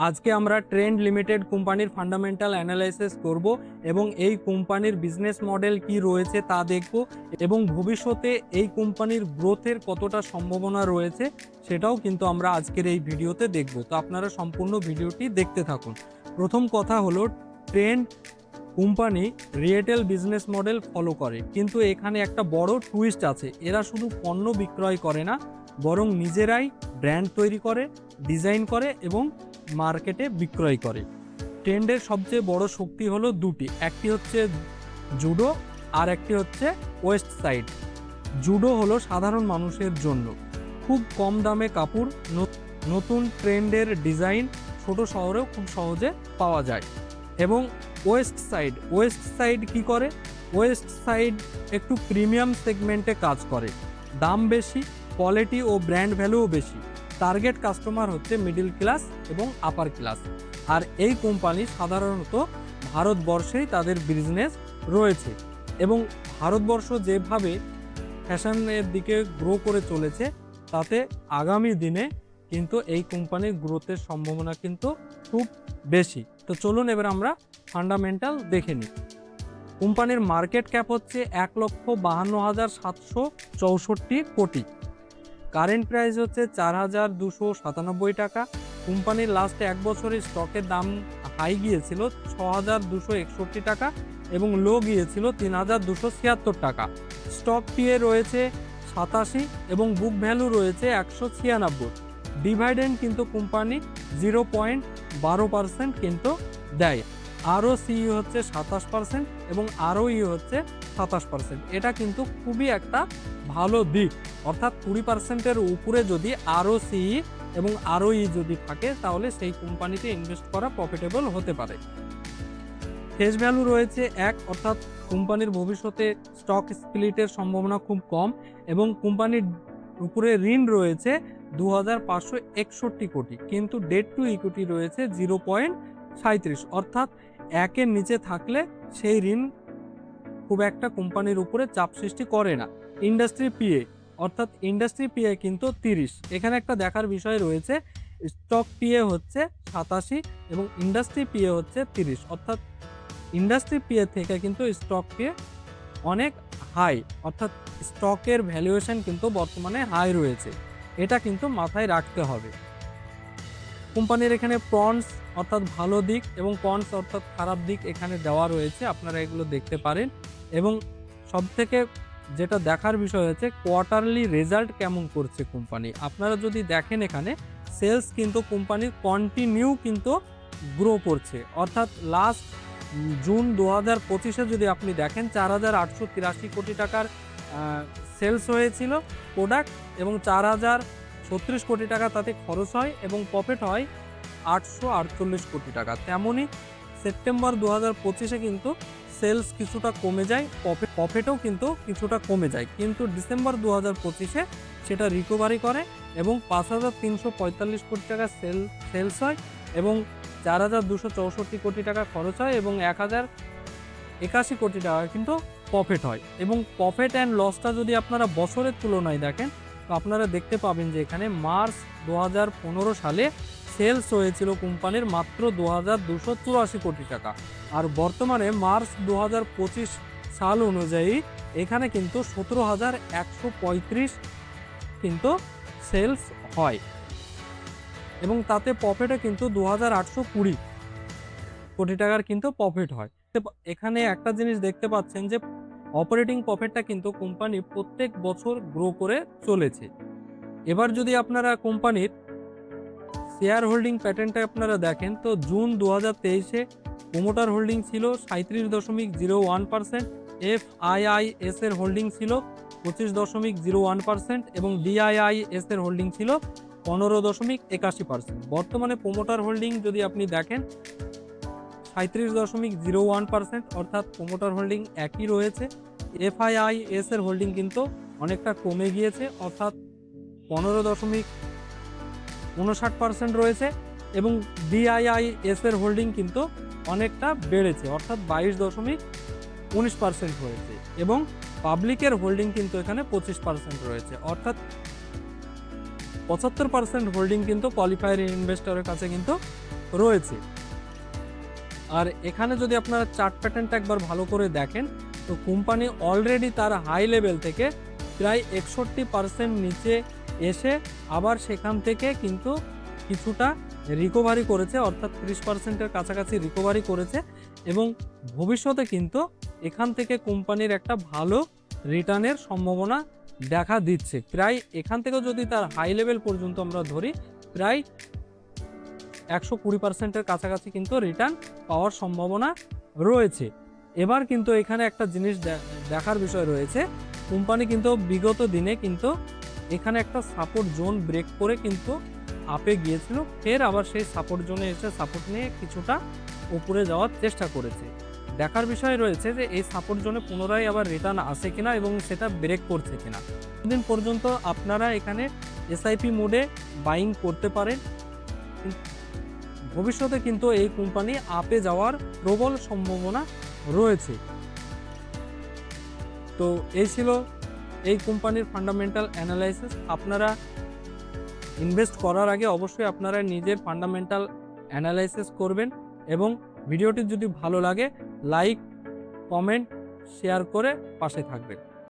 আজকে আমরা trend limited কোম্পানির ফান্ডামেন্টাল অ্যানালাইসিস করব এবং এই কোম্পানির বিজনেস মডেল কি রয়েছে তা দেখব এবং ভবিষ্যতে এই কোম্পানির গ্রোথের কতটা সম্ভাবনা রয়েছে সেটাও কিন্তু আমরা আজকের এই ভিডিওতে দেখব। তো আপনারা সম্পূর্ণ ভিডিওটি দেখতে থাকুন। প্রথম কথা হলো, trend company retail business model follow করে, কিন্তু এখানে একটা বড় টুইস্ট আছে। এরা শুধু পণ্য বিক্রয় করে না, বরং নিজেরাই ব্র্যান্ড তৈরি করে, ডিজাইন করে এবং মার্কেটে বিক্রয় করে। ট্রেন্ডের সবচেয়ে বড় শক্তি হলো দুটি, একটি হচ্ছে জুডো আর একটি হচ্ছে ওয়েস্ট সাইড। জুডো হলো সাধারণ মানুষের জন্য, খুব কম দামে কাপড়, নতুন ট্রেন্ডের ডিজাইন ছোট শহরেও খুব সহজে পাওয়া যায়। এবং ওয়েস্ট সাইড কি করে? ওয়েস্ট সাইড একটু প্রিমিয়াম সেগমেন্টে কাজ করে, দাম বেশি, কোয়ালিটি ও ব্র্যান্ড ভ্যালুও বেশি। টার্গেট কাস্টমার হচ্ছে মিডল ক্লাস এবং আপার ক্লাস। আর এই কোম্পানি সাধারণত ভারতবর্ষেই তাদের বিজনেস রয়েছে এবং ভারতবর্ষ যেভাবে ফ্যাশনের দিকে গ্রো করে চলেছে, তাতে আগামী দিনে কিন্তু এই কোম্পানির গ্রোথের সম্ভাবনা কিন্তু খুব বেশি। তো চলুন এবার আমরা ফান্ডামেন্টাল দেখে নিই। কোম্পানির মার্কেট ক্যাপ হচ্ছে 1,52,764 কোটি। কারেন্ট প্রাইস হচ্ছে 4,297 টাকা। কোম্পানির লাস্ট এক বছরের স্টকের দাম হাই গিয়েছিল 6,261 টাকা এবং লো গিয়েছিল 3,276 টাকা। স্টক পিএ রয়েছে 87 এবং বুক ভ্যালু রয়েছে 196। ডিভাইডেন্ড কিন্তু কোম্পানি 0.12% কিন্তু দেয়। ROCE হচ্ছে 27% এবং ROE হচ্ছে 27%। এটা কিন্তু খুবই একটা ভালো দিক, অর্থাৎ 20%-এর উপরে যদি ROCE এবং ROE যদি থাকে, তাহলে সেই কোম্পানিতে ইনভেস্ট করা প্রফিটেবল হতে পারে। ফেস ভ্যালু রয়েছে 1, অর্থাৎ কোম্পানির ভবিষ্যতে স্টক স্প্লিটের সম্ভাবনা খুব কম এবং কোম্পানির উপরে ঋণ রয়েছে 2,561 কোটি, কিন্তু ডেট টু ইকুইটি রয়েছে 0.37, অর্থাৎ 1-এর নিচে থাকলে সেই ঋণ খুব একটা কোম্পানির উপরে চাপ সৃষ্টি করে না। ইন্ডাস্ট্রি পিএ কিন্তু 30। এখানে একটা দেখার বিষয় রয়েছে, স্টক পিএ হচ্ছে 87 এবং ইন্ডাস্ট্রি পিএ হচ্ছে 30, অর্থাৎ ইন্ডাস্ট্রি পিএ থেকে কিন্তু স্টক পিএ অনেক হাই, অর্থাৎ স্টকের ভ্যালুয়েশন কিন্তু বর্তমানে হাই রয়েছে। এটা কিন্তু মাথায় রাখতে হবে। কোম্পানির এখানে প্রনস অর্থাৎ ভালো দিক এবং কনস অর্থাৎ খারাপ দিক এখানে দেওয়া রয়েছে, আপনারা এগুলো দেখতে পারেন। এবং সবথেকে যেটা দেখার বিষয় হচ্ছে কোয়ার্টারলি রেজাল্ট কেমন করছে কোম্পানি। আপনারা যদি দেখেন, এখানে সেলস কিন্তু কোম্পানির কন্টিনিউ কিন্তু গ্রো করছে, অর্থাৎ লাস্ট জুন 2025-এ যদি আপনি দেখেন 4,883 কোটি টাকার সেলস হয়েছিল প্রোডাক্ট এবং 4,036 কোটি টাকা তাতে খরচ হয় এবং প্রফিট হয় 848 কোটি টাকা। তেমনই সেপ্টেম্বর 2025-এ কিন্তু সেলস কিছুটা কমে যায়, প্রফিটও কিন্তু কিছুটা কমে যায়, কিন্তু ডিসেম্বর 2025-এ সেটা রিকভারি করে এবং 5,345 কোটি টাকা সেলস হয় এবং 4,264 কোটি টাকা খরচ হয় এবং 1,081 কোটি টাকা কিন্তু প্রফিট হয়। এবং প্রফিট অ্যান্ড লসটা যদি আপনারা বছরের তুলনায় দেখেন, তো আপনারা দেখতে পাবেন যে এখানে মার্চ 2015 সালে সেলস হয়েছিল কোম্পানির মাত্র 2,284 কোটি টাকা, আর বর্তমানে মার্চ 2025 সাল অনুযায়ী এখানে কিন্তু 17,135 কিন্তু সেলস হয় এবং তাতে প্রফিটে কিন্তু 2,820 কোটি টাকার কিন্তু প্রফিট হয়। এখানে একটা জিনিস দেখতে পাচ্ছেন যে অপারেটিং প্রফিটটা কিন্তু কোম্পানি প্রত্যেক বছর গ্রো করে চলেছে। এবার যদি আপনারা কোম্পানির শেয়ার হোল্ডিং প্যাটার্নটা আপনারা দেখেন, তো জুন 2023-এ প্রোমোটার হোল্ডিং ছিল 37.01%, FIIS এর হোল্ডিং ছিল 25.01% এবং DIIS এর হোল্ডিং ছিল 15.81%। বর্তমানে প্রোমোটার হোল্ডিং যদি আপনি দেখেন 37.01%, অর্থাৎ প্রোমোটার হোল্ডিং একই রয়েছে। FIIS এর হোল্ডিং কিন্তু অনেকটা কমে গিয়েছে, অর্থাৎ 15.59% রয়েছে এবং DIIS এর হোল্ডিং কিন্তু অনেকটা বেড়েছে, অর্থাৎ 22.19% হয়েছে এবং পাবলিকের হোল্ডিং কিন্তু এখানে 25% রয়েছে, অর্থাৎ 75% হোল্ডিং কিন্তু কোয়ালিফায়ার ইনভেস্টরের কাছে কিন্তু রয়েছে। আর এখানে যদি আপনারা চার্ট প্যাটার্নটা একবার ভালো করে দেখেন, তো কোম্পানি অলরেডি তার হাই লেভেল থেকে প্রায় 61% নিচে এসে আবার সেখান থেকে কিন্তু কিছুটা রিকভারি করেছে, অর্থাৎ 30%-এর কাছাকাছি রিকভারি করেছে এবং ভবিষ্যতে কিন্তু এখান থেকে কোম্পানির একটা ভালো রিটার্নের সম্ভাবনা দেখা দিচ্ছে। প্রায় এখান থেকে যদি তার হাই লেভেল পর্যন্ত আমরা ধরি, প্রায় 120%-এর কাছাকাছি কিন্তু রিটার্ন পাওয়ার সম্ভাবনা রয়েছে। এবার কিন্তু এখানে একটা জিনিস দেখার বিষয় রয়েছে, কোম্পানি কিন্তু বিগত দিনে কিন্তু এখানে একটা সাপোর্ট জোন ব্রেক করে কিন্তু আপে গিয়েছিল, ফের আবার সেই সাপোর্ট জোনে এসে সাপোর্ট নিয়ে কিছুটা উপরে যাওয়ার চেষ্টা করেছে। দেখার বিষয় রয়েছে যে এই সাপোর্ট জোনে পুনরায় আবার রিটার্ন আসে কিনা এবং সেটা ব্রেক করছে কিনা। দিন পর্যন্ত আপনারা এখানে এসআইপি মোডে বাইং করতে পারেন। ভবিষ্যতে কিন্তু এই কোম্পানি আপে যাওয়ার প্রবল সম্ভাবনা রয়েছে। তো এই ছিল এই কোম্পানির ফান্ডামেন্টাল অ্যানালাইসিস। আপনারা ইনভেস্ট করার আগে অবশ্যই আপনারা নিজের ফান্ডামেন্টাল অ্যানালাইসিস করবেন এবং ভিডিওটি যদি ভালো লাগে লাইক, কমেন্ট, শেয়ার করে পাশে থাকবেন।